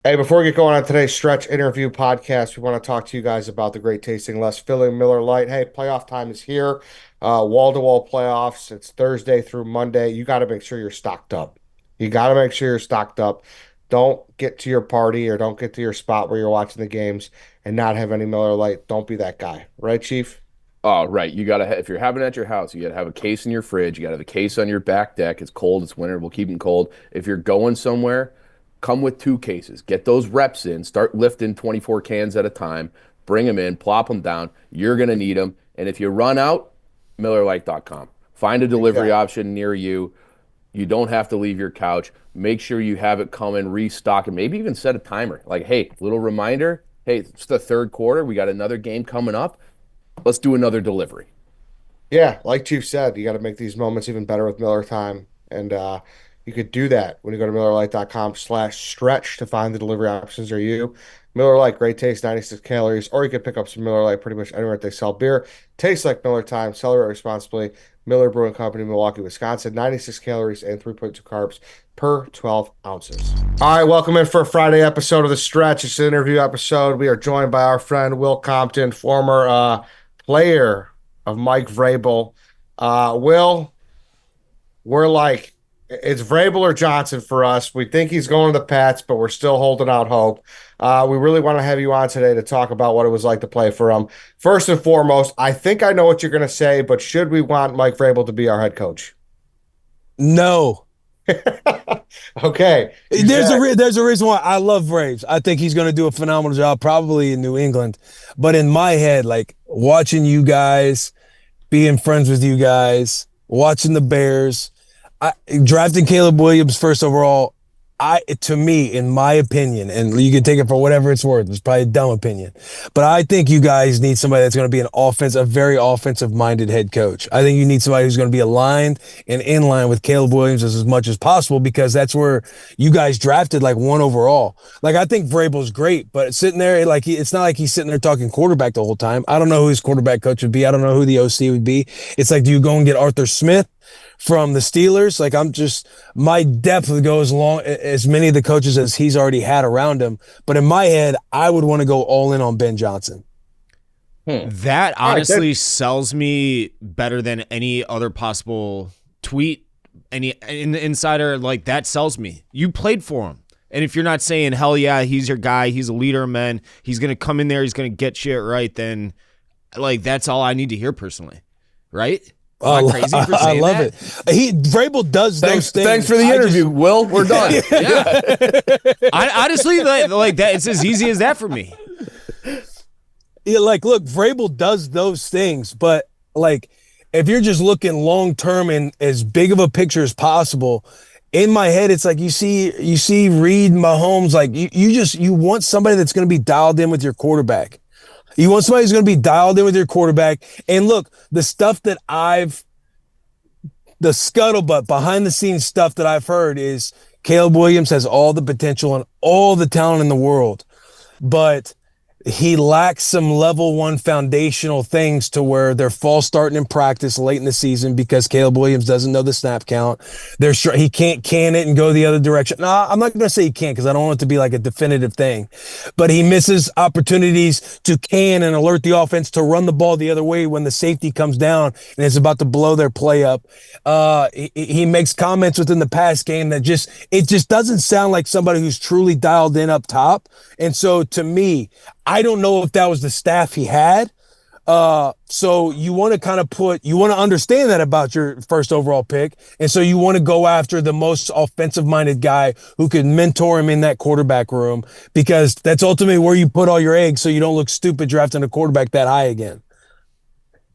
Hey, before we get going on today's stretch interview podcast, we want to talk to you guys about the great tasting less filling Miller Lite. Hey, playoff time is here. Wall-to-wall playoffs. It's Thursday through Monday. You got to make sure you're stocked up. You got to make sure you're stocked up. Don't get to your party or don't get to your spot where you're watching the games and not have any Miller Lite. Don't be that guy. Right, Chief? Oh, right. You gotta if you're having it at your house, you gotta have a case in your fridge. You gotta have a case on your back deck. It's cold, it's winter, we'll keep them cold. If you're going somewhere, come with two cases. Get those reps in. Start lifting 24 cans at a time. Bring them in, plop them down. You're gonna need them. And if you run out, MillerLite.com. Find a delivery Exactly. option near you. You don't have to leave your couch. Make sure you have it come in, restock, and maybe even set a timer. Like, hey, little reminder. Hey, it's the third quarter. We got another game coming up. Let's do another delivery. Yeah, like Chief said, you got to make these moments even better with Miller Time. And you could do that when you go to MillerLite.com/stretch to find the delivery options near you. Miller Lite, great taste, 96 calories, or you could pick up some Miller Lite pretty much anywhere that they sell beer. Tastes like Miller Time, celebrate responsibly. Miller Brewing Company, Milwaukee, Wisconsin, 96 calories and 3.2 carbs per 12 ounces. All right, welcome in for a Friday episode of The Stretch. It's an interview episode. We are joined by our friend Will Compton, former player of Mike Vrabel. Will, we're like, it's Vrabel or Johnson for us. We think he's going to the Pats, but we're still holding out hope. We really want to have you on today to talk about what it was like to play for him. First and foremost, I think I know what you're going to say, but should we want Mike Vrabel to be our head coach? No. Okay. You There's said, there's a reason why I love Braves. I think he's going to do a phenomenal job, probably in New England. But in my head, like watching you guys, being friends with you guys, watching the Bears, drafting Caleb Williams first overall, to me, in my opinion, and you can take it for whatever it's worth. It's probably a dumb opinion, but I think you guys need somebody that's going to be a very offensive minded head coach. I think you need somebody who's going to be aligned and in line with Caleb Williams as much as possible, because that's where you guys drafted like one overall. Like, I think Vrabel's great, but sitting there, like, it's not like he's sitting there talking quarterback the whole time. I don't know who his quarterback coach would be. I don't know who the OC would be. It's like, do you go and get Arthur Smith from the Steelers? Like, my depth would go as many of the coaches as he's already had around him. But in my head, I would want to go all in on Ben Johnson. That all right, honestly sells me better than any other possible tweet. Any in the insider, like, that sells me. You played for him. And if you're not saying, hell yeah, he's your guy, he's a leader of men, he's going to come in there, he's going to get shit right, then, like, that's all I need to hear personally. Right? Am I crazy for I saying love that? it. Vrabel does those things. Thanks for the interview, Will. We're done. Yeah. I honestly, like that. It's as easy as that for me. Yeah, like, look, Vrabel does those things, but like, if you're just looking long term and as big of a picture as possible, in my head, it's like you see Reed, Mahomes, like you want somebody that's going to be dialed in with your quarterback. You want somebody who's going to be dialed in with your quarterback. And look, the scuttlebutt, behind the scenes stuff that I've heard is Caleb Williams has all the potential and all the talent in the world, but he lacks some level one foundational things to where they're false starting in practice late in the season because Caleb Williams doesn't know the snap count. He can't can it and go the other direction. No, I'm not going to say he can't, because I don't want it to be like a definitive thing, but he misses opportunities to can and alert the offense to run the ball the other way when the safety comes down and is about to blow their play up. He makes comments within the pass game that it just doesn't sound like somebody who's truly dialed in up top. And so to me, I don't know if that was the staff he had. So you want to understand that about your first overall pick. And so you want to go after the most offensive minded guy who can mentor him in that quarterback room, because that's ultimately where you put all your eggs, so you don't look stupid drafting a quarterback that high again.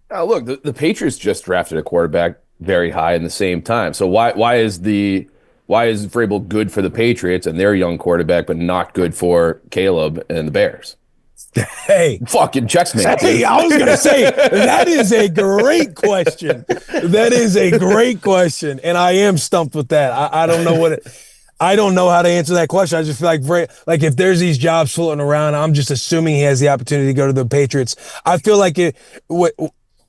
Look, the Patriots just drafted a quarterback very high in the same time. So why is Vrabel good for the Patriots and their young quarterback, but not good for Caleb and the Bears? Hey, Fucking checks me. Hey, I was going to say, that is a great question. That is a great question. And I am stumped with that. I don't know I don't know how to answer that question. I just feel like if there's these jobs floating around, I'm just assuming he has the opportunity to go to the Patriots. I feel like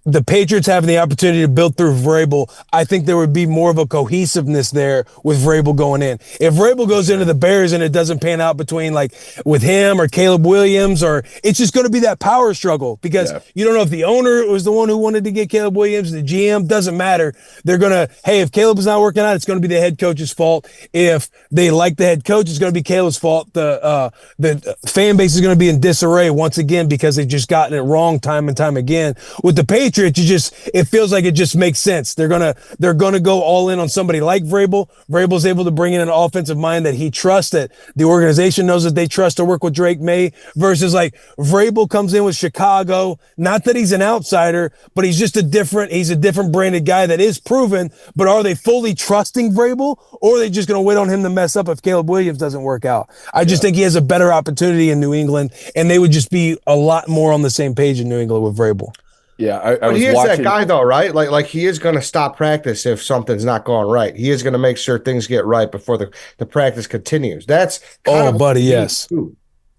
the Patriots having the opportunity to build through Vrabel, I think there would be more of a cohesiveness there with Vrabel going in. If Vrabel goes into the Bears and it doesn't pan out between like with him or Caleb Williams, or it's just going to be that power struggle because you don't know if the owner was the one who wanted to get Caleb Williams, the GM, doesn't matter. They're going to, hey, if Caleb's not working out, it's going to be the head coach's fault. If they like the head coach, it's going to be Caleb's fault. The fan base is going to be in disarray once again because they've just gotten it wrong time and time again. With the Patriots, it feels like it just makes sense. They're gonna go all in on somebody like Vrabel. Vrabel's able to bring in an offensive mind that he trusts, that the organization knows that they trust to work with Drake May, versus like Vrabel comes in with Chicago. Not that he's an outsider, but he's a different branded guy that is proven. But are they fully trusting Vrabel, or are they just gonna wait on him to mess up if Caleb Williams doesn't work out? I just think he has a better opportunity in New England, and they would just be a lot more on the same page in New England with Vrabel. Yeah, I But was he is watching. that guy though, right? Like he is going to stop practice if something's not going right. He is going to make sure things get right before the practice continues. That's kind of buddy, what he yes. do.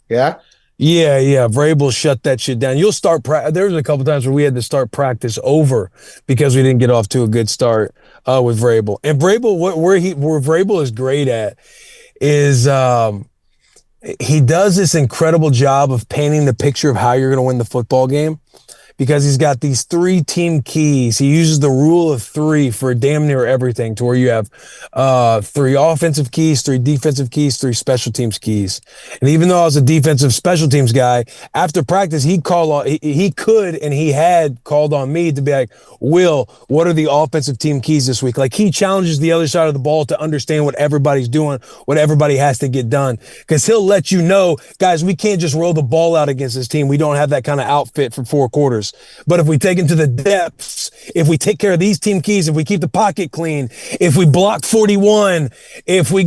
Yeah. Yeah. Vrabel shut that shit down. You'll start there was a couple times where we had to start practice over because we didn't get off to a good start with Vrabel. And Vrabel, where Vrabel is great at is he does this incredible job of painting the picture of how you're going to win the football game. Because he's got these 3 team keys. He uses the rule of 3 for damn near everything, to where you have 3 offensive keys, 3 defensive keys, 3 special teams keys. And even though I was a defensive special teams guy, after practice, he could and he had called on me to be like, Will, what are the offensive team keys this week? Like, he challenges the other side of the ball to understand what everybody's doing, what everybody has to get done. Because he'll let you know, guys, we can't just roll the ball out against this team. We don't have that kind of outfit for 4 quarters. But if we take into the depths, if we take care of these team keys, if we keep the pocket clean, if we block 41, if we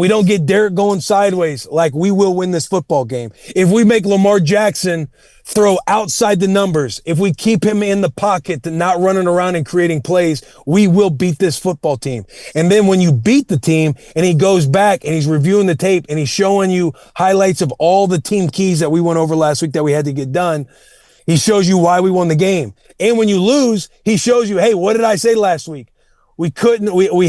don't get Derek going sideways, like, we will win this football game. If we make Lamar Jackson throw outside the numbers, if we keep him in the pocket, not running around and creating plays, we will beat this football team. And then when you beat the team and he goes back and he's reviewing the tape and he's showing you highlights of all the team keys that we went over last week that we had to get done, he shows you why we won the game. And when you lose, he shows you, hey, what did I say last week? We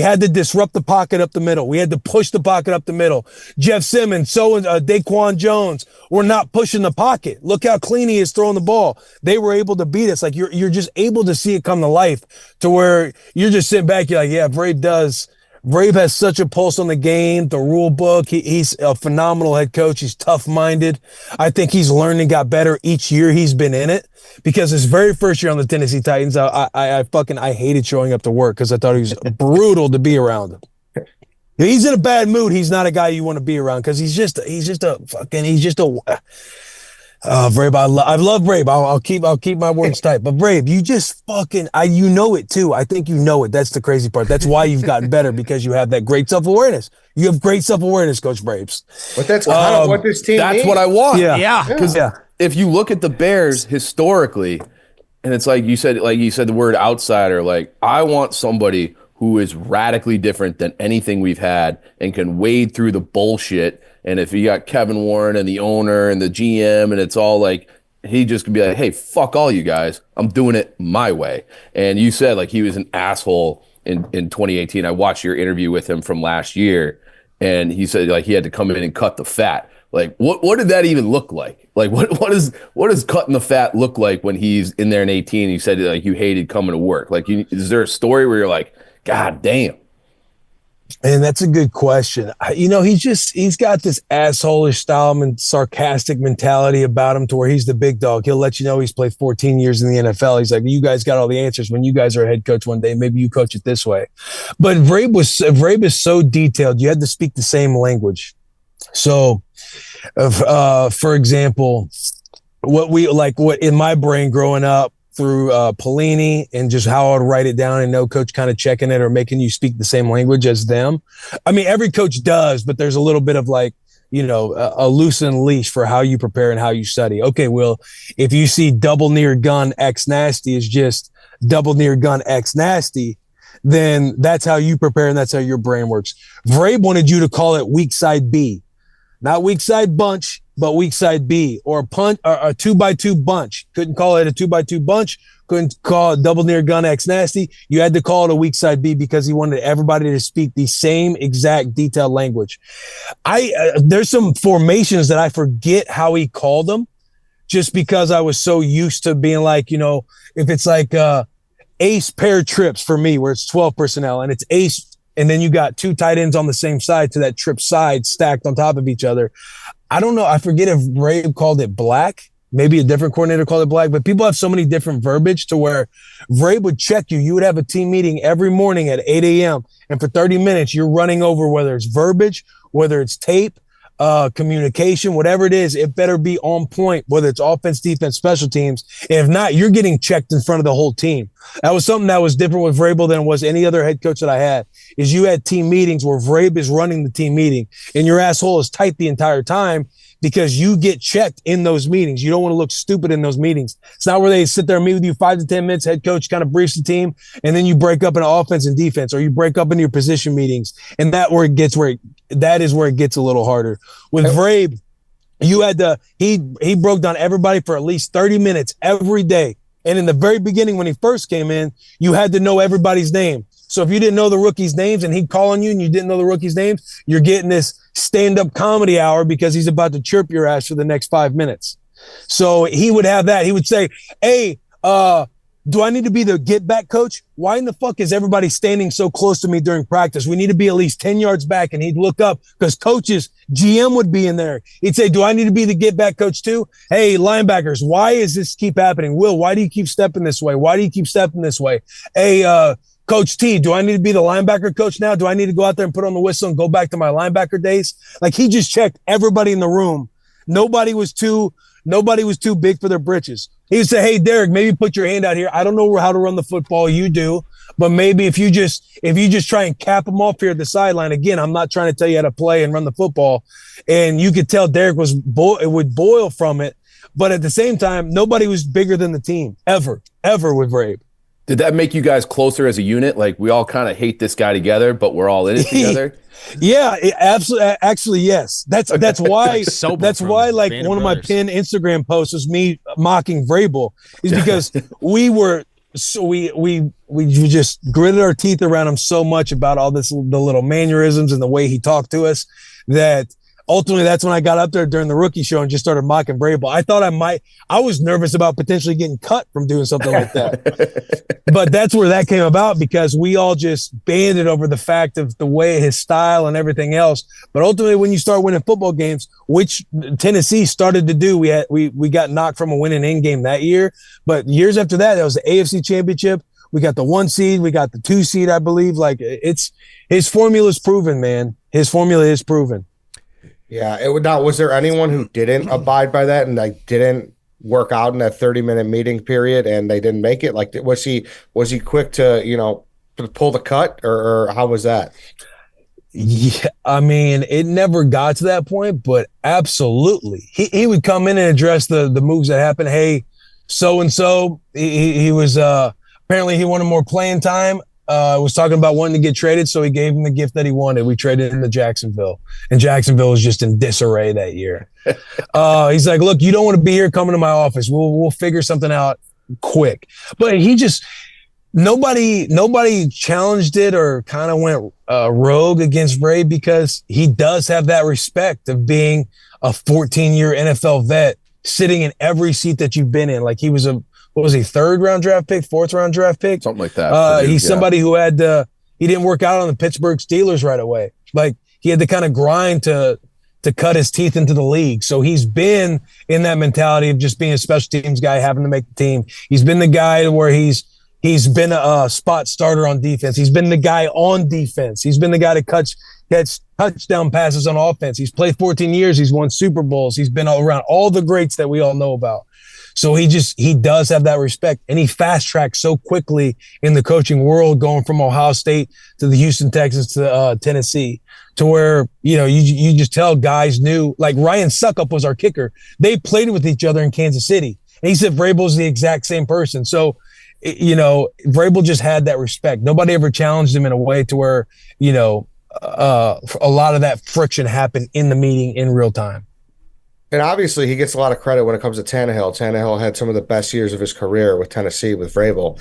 had to disrupt the pocket up the middle. We had to push the pocket up the middle. Jeff Simmons, Daquan Jones, we're not pushing the pocket. Look how clean he is throwing the ball. They were able to beat us. Like, you're just able to see it come to life, to where you're just sitting back. You're like, yeah, Vrabel has such a pulse on the game, the rule book. He's a phenomenal head coach. He's tough-minded. I think he's learned and got better each year he's been in it, because his very first year on the Tennessee Titans, I hated showing up to work because I thought he was brutal to be around him. If he's in a bad mood, he's not a guy you want to be around, because he's just a Vrabel, I love Vrabel. I'll keep my words tight. But Vrabel, you just you know it too. I think you know it. That's the crazy part. That's why you've gotten better, because you have that great self-awareness. You have great self-awareness, Coach Vrabel. But that's kind of what this team That's needs. what I want. Yeah. Because if you look at the Bears historically, and it's like you said the word outsider, like, I want somebody who is radically different than anything we've had and can wade through the bullshit. And if you got Kevin Warren and the owner and the GM, and it's all like, he just can be like, hey, fuck all you guys. I'm doing it my way. And you said, like, he was an asshole in 2018. I watched your interview with him from last year, and he said, like, he had to come in and cut the fat. Like, what did that even look like? Like, what does cutting the fat look like when he's in there in 18? You said, like, you hated coming to work. Like, is there a story where you're like, God damn? And that's a good question. He's got this asshole-ish style and sarcastic mentality about him, to where he's the big dog. He'll let you know he's played 14 years in the NFL. He's like, you guys got all the answers. When you guys are a head coach one day, maybe you coach it this way. But Vrabel is so detailed. You had to speak the same language. So, for example, what in my brain growing up, through Pelini and just how I would write it down and no coach kind of checking it or making you speak the same language as them. I mean, every coach does, but there's a little bit of like, a loosened leash for how you prepare and how you study. Okay, Will, if you see double near gun X nasty is just double near gun X nasty, then that's how you prepare and that's how your brain works. Vrabel wanted you to call it weak side B, not weak side bunch. but weak side B, or a punt or a 2x2 bunch. Couldn't call it a 2x2 bunch. Couldn't call it double near gun X nasty. You had to call it a weak side B because he wanted everybody to speak the same exact detailed language. There's some formations that I forget how he called them, just because I was so used to being like, if it's like ace pair trips for me, where it's 12 personnel and it's ace, and then you got two tight ends on the same side to that trip side stacked on top of each other. I don't know. I forget if Ray called it black. Maybe a different coordinator called it black, but people have so many different verbiage to where Ray would check you. You would have a team meeting every morning at 8 a.m. And for 30 minutes, you're running over whether it's verbiage, whether it's tape, communication, whatever it is, it better be on point, whether it's offense, defense, special teams. And if not, you're getting checked in front of the whole team. That was something that was different with Vrabel than was any other head coach that I had, is you had team meetings where Vrabel is running the team meeting and your asshole is tight the entire time, because you get checked in those meetings. You don't want to look stupid in those meetings. It's not where they sit there and meet with you 5 to 10 minutes, head coach kind of briefs the team, and then you break up into offense and defense, or you break up into your position meetings. And that is where it gets a little harder. With Vrabel, you had he broke down everybody for at least 30 minutes every day. And in the very beginning, when he first came in, you had to know everybody's name. So if you didn't know the rookies' names and he'd call on you and you didn't know the rookies' names, you're getting this stand-up comedy hour because he's about to chirp your ass for the next 5 minutes. So he would have that. He would say, hey, do I need to be the get-back coach? Why in the fuck is everybody standing so close to me during practice? We need to be at least 10 yards back. And he'd look up because coaches, GM would be in there. He'd say, do I need to be the get-back coach too? Hey, linebackers, why does this keep happening? Will, why do you keep stepping this way? Why do you keep stepping this way? Hey, Coach T, do I need to be the linebacker coach now? Do I need to go out there and put on the whistle and go back to my linebacker days? Like, he just checked everybody in the room. Nobody was too big for their britches. He would say, hey, Derek, maybe put your hand out here. I don't know how to run the football. You do. But maybe if you just try and cap them off here at the sideline, again, I'm not trying to tell you how to play and run the football. And you could tell Derek it would boil from it. But at the same time, nobody was bigger than the team ever with Vrabel. Did that make you guys closer as a unit? Like, we all kind of hate this guy together, but we're all in it together? Yeah, absolutely. Actually, yes. That's why like one of my pinned Instagram posts was me mocking Vrabel, is because we just gritted our teeth around him so much about all this, the little mannerisms and the way he talked to us, that ultimately that's when I got up there during the rookie show and just started mocking Vrabel. I was nervous about potentially getting cut from doing something like that. But that's where that came about, because we all just banded over the fact of the way his style and everything else. But ultimately, when you start winning football games, which Tennessee started to do, we got knocked from a winning end game that year. But years after that, it was the AFC Championship. We got the 1 seed. We got the 2 seed, I believe. Like, his formula is proven, man. His formula is proven. Yeah, was there anyone who didn't abide by that and like didn't work out in that 30-minute meeting period and they didn't make it? Like, was he quick to, pull the cut, or how was that? Yeah, I mean, it never got to that point, but absolutely. He would come in and address the moves that happened. Hey, so-and-so, he was, apparently he wanted more playing time. Was talking about wanting to get traded, so he gave him the gift that he wanted. We traded him to Jacksonville, and Jacksonville was just in disarray that year. He's like, look, you don't want to be here, coming to my office. We'll figure something out quick. But nobody challenged it or kind of went rogue against Bray, because he does have that respect of being a 14-year NFL vet, sitting in every seat that you've been in. Like, he was what was he, 3rd round draft pick, 4th round draft pick? Something like that. He's somebody who he didn't work out on the Pittsburgh Steelers right away. Like, he had to kind of grind to cut his teeth into the league. So he's been in that mentality of just being a special teams guy, having to make the team. He's been the guy where he's been a spot starter on defense. He's been the guy on defense. He's been the guy that gets touchdown passes on offense. He's played 14 years. He's won Super Bowls. He's been around all the greats that we all know about. So he does have that respect, and he fast tracked so quickly in the coaching world, going from Ohio State to the Houston Texans to Tennessee, to where, you just tell guys knew, like Ryan Suckup was our kicker. They played with each other in Kansas City, and he said Vrabel's the exact same person. So, Vrabel just had that respect. Nobody ever challenged him in a way to where, a lot of that friction happened in the meeting in real time. And obviously, he gets a lot of credit when it comes to Tannehill. Tannehill had some of the best years of his career with Tennessee with Vrabel.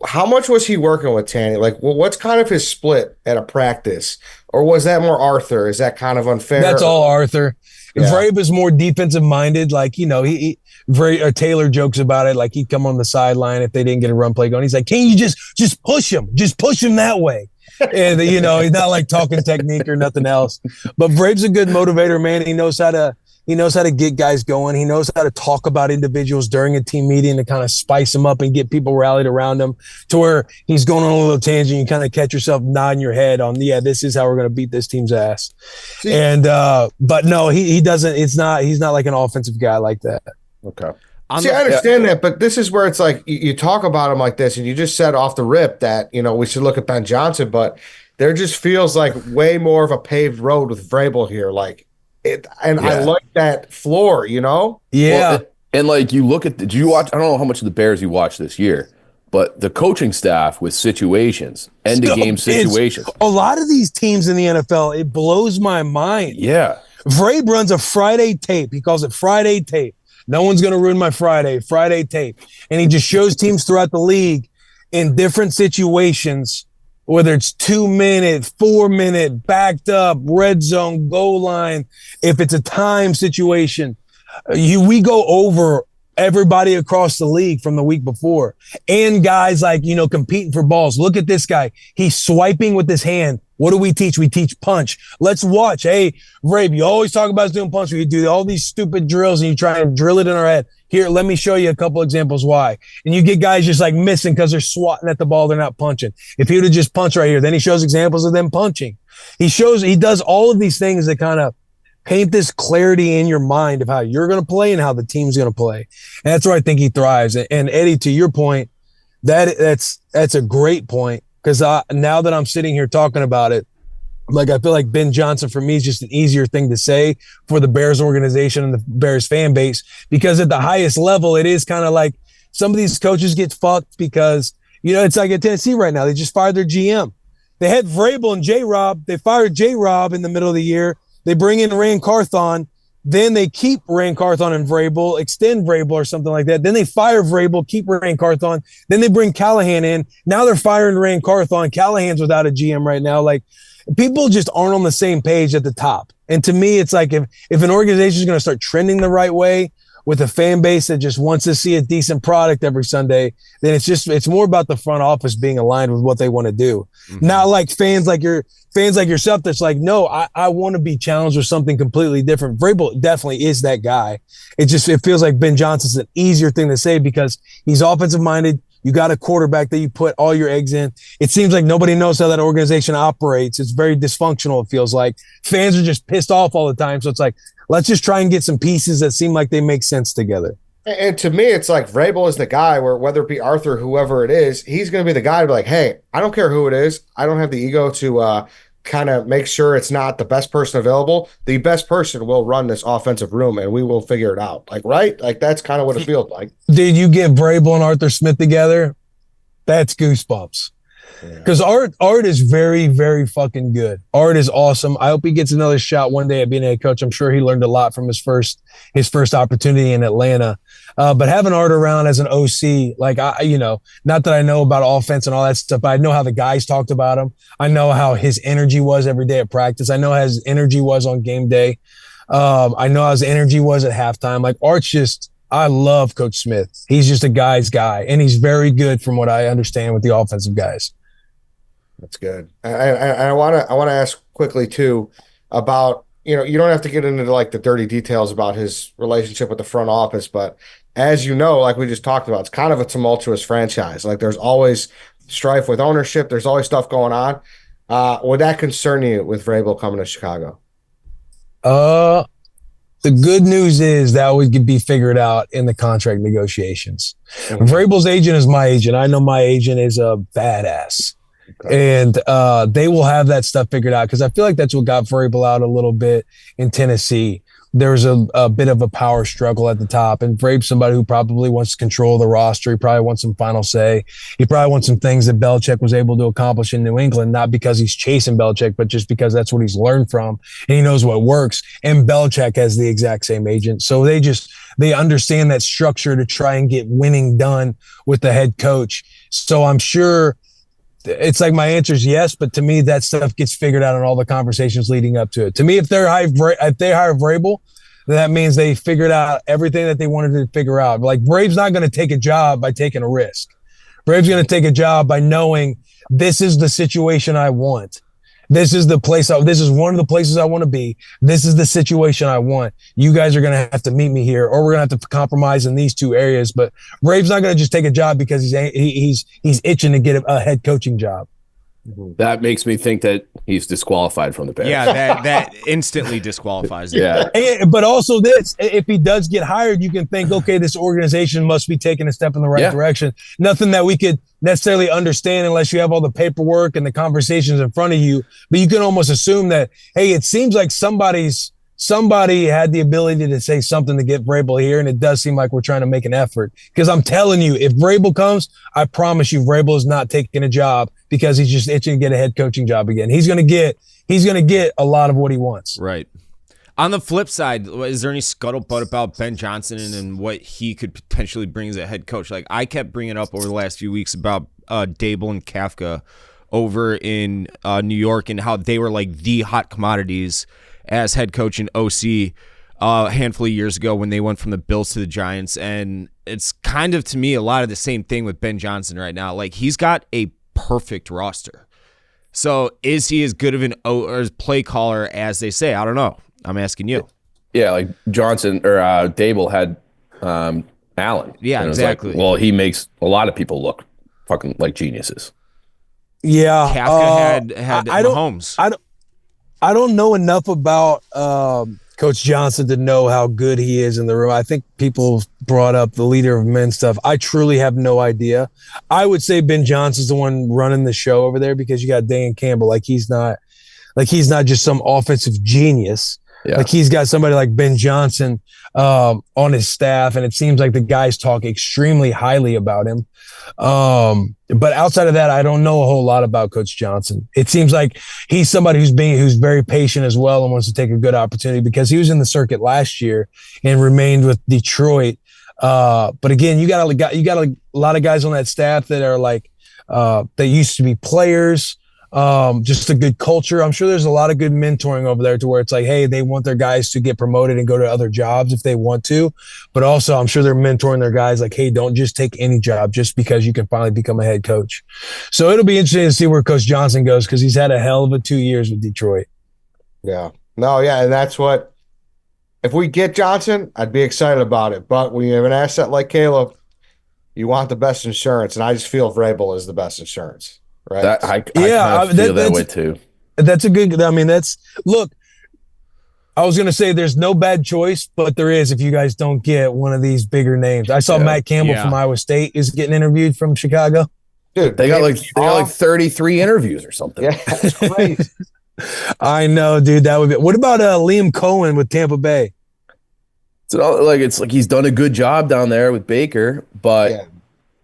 How much was he working with Tanny? Like, well, what's kind of his split at a practice, or was that more Arthur? Is that kind of unfair? That's all Arthur. Yeah. Vrabel is more defensive minded. Like, Taylor jokes about it. Like, he'd come on the sideline if they didn't get a run play going. He's like, "Can you just push him? Just push him that way." And he's not like talking technique or nothing else. But Vrabel's a good motivator, man. He knows how to get guys going. He knows how to talk about individuals during a team meeting to kind of spice them up and get people rallied around him to where he's going on a little tangent. You kind of catch yourself nodding your head on, yeah, this is how we're going to beat this team's ass. See, and but no, he doesn't. He's not like an offensive guy like that. Okay. See, I understand that, but this is where it's like you talk about him like this, and you just said off the rip that, we should look at Ben Johnson, but there just feels like way more of a paved road with Vrabel here. Like it, and I like that floor, Yeah. Well, and like you look at, did you watch? I don't know how much of the Bears you watched this year, but the coaching staff with situations, end of game situations. A lot of these teams in the NFL, it blows my mind. Yeah. Vrabel runs a Friday tape. He calls it Friday tape. No one's going to ruin my Friday tape. And he just shows teams throughout the league in different situations, whether it's 2 minute, 4 minute, backed up, red zone, goal line. If it's a time situation, we go over everybody across the league from the week before, and guys like, competing for balls. Look at this guy. He's swiping with his hand. What do we teach? We teach punch. Let's watch. Hey, Vrabel, you always talk about us doing punch. We do all these stupid drills and you try and drill it in our head. Here, let me show you a couple examples why. And you get guys just like missing because they're swatting at the ball. They're not punching. If he would have just punched right here, then he shows examples of them punching. He does all of these things that kind of paint this clarity in your mind of how you're going to play and how the team's going to play. And that's where I think he thrives. And Eddie, to your point, that's a great point. Because now that I'm sitting here talking about it, like I feel like Ben Johnson for me is just an easier thing to say for the Bears organization and the Bears fan base, because at the highest level, it is kind of like some of these coaches get fucked because, it's like at Tennessee right now. They just fired their GM. They had Vrabel and J-Rob. They fired J-Rob in the middle of the year. They bring in Rand Carthon. Then they keep Rand Carthon and Vrabel, extend Vrabel or something like that. Then they fire Vrabel, keep Rand Carthon. Then they bring Callahan in. Now they're firing Rand Carthon. Callahan's without a GM right now. Like, people just aren't on the same page at the top. And to me, it's like if an organization is going to start trending the right way with a fan base that just wants to see a decent product every Sunday, then it's more about the front office being aligned with what they want to do. Mm-hmm. Not like fans like yourself that's like, no, I want to be challenged with something completely different. Vrabel definitely is that guy. It feels like Ben Johnson's an easier thing to say because he's offensive minded. You got a quarterback that you put all your eggs in. It seems like nobody knows how that organization operates. It's very dysfunctional, it feels like. Fans are just pissed off all the time. So it's like, let's just try and get some pieces that seem like they make sense together. And to me, it's like Vrabel is the guy where whether it be Arthur, whoever it is, he's going to be the guy to be like, hey, I don't care who it is. I don't have the ego to kind of make sure it's not the best person available. The best person will run this offensive room and we will figure it out. Like, right? Like, that's kind of what it feels like. Did you get Vrabel and Arthur Smith together? That's goosebumps. Because Art is very, very fucking good. Art is awesome. I hope he gets another shot one day at being a head coach. I'm sure he learned a lot from his first opportunity in Atlanta. But having Art around as an OC, like not that I know about offense and all that stuff, but I know how the guys talked about him. I know how his energy was every day at practice. I know how his energy was on game day. I know how his energy was at halftime. Like, Art's just, I love Coach Smith. He's just a guy's guy, and he's very good from what I understand with the offensive guys. That's good. I want to ask quickly too about, you don't have to get into like the dirty details about his relationship with the front office, but as you know, like we just talked about, it's kind of a tumultuous franchise. Like, there's always strife with ownership. There's always stuff going on. Would that concern you with Vrabel coming to Chicago? The good news is that would be figured out in the contract negotiations. Mm-hmm. Vrabel's agent is my agent. I know my agent is a badass. Okay. And they will have that stuff figured out, because I feel like that's what got Vrabel out a little bit in Tennessee, there's a bit of a power struggle at the top. And Vrabel's somebody who probably wants to control the roster. He probably wants some final say. He probably wants some things that Belichick was able to accomplish in New England, not because he's chasing Belichick, but just because that's what he's learned from and he knows what works. And Belichick has the exact same agent. So they understand that structure to try and get winning done with the head coach. So I'm sure it's like my answer is yes, but to me, that stuff gets figured out in all the conversations leading up to it. To me, if they hire Vrabel, that means they figured out everything that they wanted to figure out. Like Brave's not going to take a job by taking a risk. Brave's going to take a job by knowing this is the situation I want. This is the place. This is one of the places I want to be. This is the situation I want. You guys are going to have to meet me here, or we're going to have to compromise in these two areas. But Brave's not going to just take a job because he's itching to get a head coaching job. That makes me think that he's disqualified from the Bears. Yeah, that instantly disqualifies him. Yeah. But also this, if he does get hired, you can think, okay, this organization must be taking a step in the right direction. Nothing that we could necessarily understand unless you have all the paperwork and the conversations in front of you. But you can almost assume that, hey, it seems like somebody had the ability to say something to get Vrabel here, and it does seem like we're trying to make an effort. Because I'm telling you, if Vrabel comes, I promise you Vrabel is not taking a job because he's just itching to get a head coaching job again. He's gonna get a lot of what he wants. Right. On the flip side, is there any scuttlebutt about Ben Johnson and what he could potentially bring as a head coach? Like I kept bringing up over the last few weeks about Dable and Kafka over in New York and how they were like the hot commodities as head coach and OC a handful of years ago when they went from the Bills to the Giants. And it's kind of, to me, a lot of the same thing with Ben Johnson right now. Like he's got a perfect roster. So is he as good of an play caller as they say? I don't know. I'm asking you. Yeah, like Johnson or Dable had Allen. Yeah, and exactly. Like, well, he makes a lot of people look fucking like geniuses. Yeah. Kafka had Mahomes. I don't know enough about Coach Johnson to know how good he is in the room. I think people brought up the leader of men stuff. I truly have no idea. I would say Ben Johnson's the one running the show over there because you got Dan Campbell. He's not just some offensive genius. Yeah. Like he's got somebody like Ben Johnson on his staff, and it seems like the guys talk extremely highly about him. But outside of that, I don't know a whole lot about Coach Johnson. It seems like he's somebody who's very patient as well and wants to take a good opportunity because he was in the circuit last year and remained with Detroit. But again, you got a lot of guys on that staff that are like they used to be players. Just a good culture. I'm sure there's a lot of good mentoring over there to where it's like, hey, they want their guys to get promoted and go to other jobs if they want to. But also I'm sure they're mentoring their guys like, hey, don't just take any job just because you can finally become a head coach. So it'll be interesting to see where Coach Johnson goes because he's had a hell of a 2 years with Detroit. Yeah. No, yeah. And that's what, if we get Johnson, I'd be excited about it. But when you have an asset like Caleb, you want the best insurance. And I just feel Vrabel is the best insurance. Right. I feel that way too. That's a good. I mean, look. I was gonna say there's no bad choice, but there is if you guys don't get one of these bigger names. I saw Matt Campbell from Iowa State is getting interviewed from Chicago. Dude, they got like 33 interviews or something. Yeah, that's crazy. I know, dude. That would be. What about Liam Cohen with Tampa Bay? It's like he's done a good job down there with Baker, but.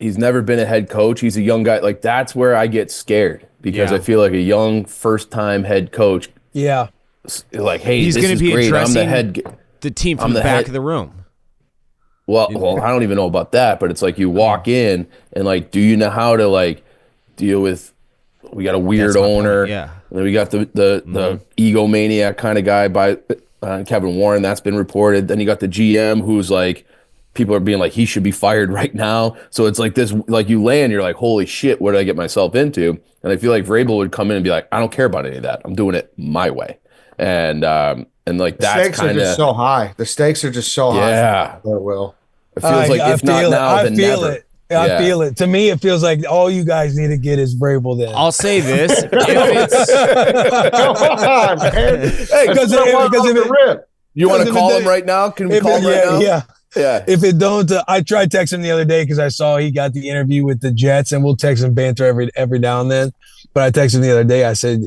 He's never been a head coach. He's a young guy. Like, that's where I get scared because I feel like a young first-time head coach. Yeah. Like, hey, he's this is be great. I'm the head. The team from the back of the room. Well, I don't even know about that, but it's like you walk in and, like, do you know how to, like, deal with – we got a weird owner. Yeah. And then we got the egomaniac kind of guy by Kevin Warren. That's been reported. Then you got the GM who's, like – people are being like, he should be fired right now. So it's like this, like you land, you're like, holy shit, what did I get myself into? And I feel like Vrabel would come in and be like, I don't care about any of that. I'm doing it my way. And like that's stakes are just so high. The stakes are just so high. Yeah. Will. It feels like if not now, then never. I feel it. To me, it feels like all you guys need to get is Vrabel then. I'll say this. If it's Come on, man. Hey, because you want to call him right now? Can we call him right now? Yeah. Yeah. If it don't, I tried texting him the other day because I saw he got the interview with the Jets, and we'll text him banter every now and then. But I texted him the other day. I said,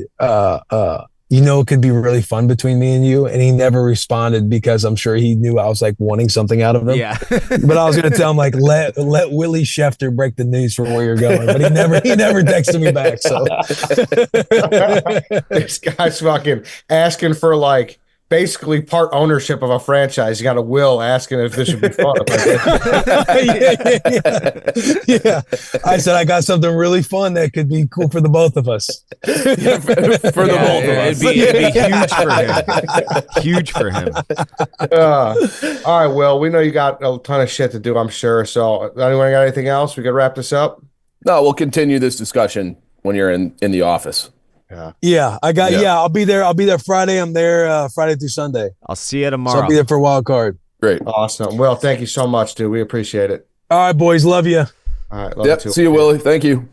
it could be really fun between me and you. And he never responded because I'm sure he knew I was like wanting something out of him. Yeah. But I was going to tell him like, let Willie Schefter break the news from where you're going. But he never texted me back. So This guy's fucking asking for like basically part ownership of a franchise. You got a will asking if this should be fun. yeah. I said, I got something really fun that could be cool for the both of us. For the both of us. It'd be huge for him. Huge for him. All right, Will, we know you got a ton of shit to do, I'm sure. So anyone got anything else? We could wrap this up? No, we'll continue this discussion when you're in the office. Yeah. I'll be there. I'll be there Friday. I'm there Friday through Sunday. I'll see you So tomorrow. I'll be there for wild card. Great. Awesome. Will, thank you so much, dude. We appreciate it. All right, boys. Love you. All right. Love Yep. you too. See you, Willie. Thank you.